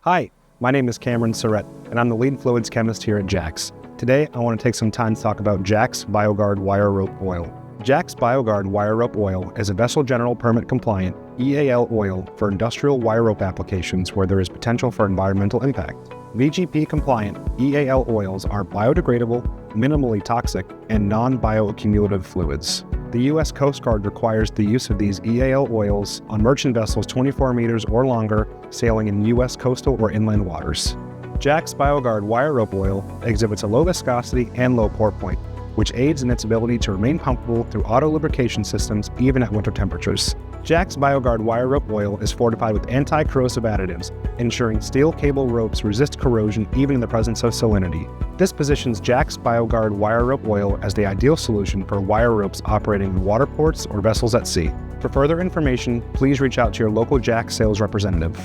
Hi, my name is Cameron Surrett, and I'm the lead fluids chemist here at JAX. Today, I want to take some time to talk about JAX BioGuard Wire Rope Oil. JAX BioGuard Wire Rope Oil is a Vessel General Permit compliant EAL oil for industrial wire rope applications where there is potential for environmental impact. VGP compliant EAL oils are biodegradable, minimally toxic, and non-bioaccumulative fluids. The U.S. Coast Guard requires the use of these EAL oils on merchant vessels 24 meters or longer sailing in U.S. coastal or inland waters. JAX BioGuard Wire Rope Oil exhibits a low viscosity and low pour point, which aids in its ability to remain pumpable through auto lubrication systems even at winter temperatures. JAX BioGuard Wire Rope Oil is fortified with anti-corrosive additives, ensuring steel cable ropes resist corrosion even in the presence of salinity. This positions JAX BioGuard Wire Rope Oil as the ideal solution for wire ropes operating in water ports or vessels at sea. For further information, please reach out to your local JAX sales representative.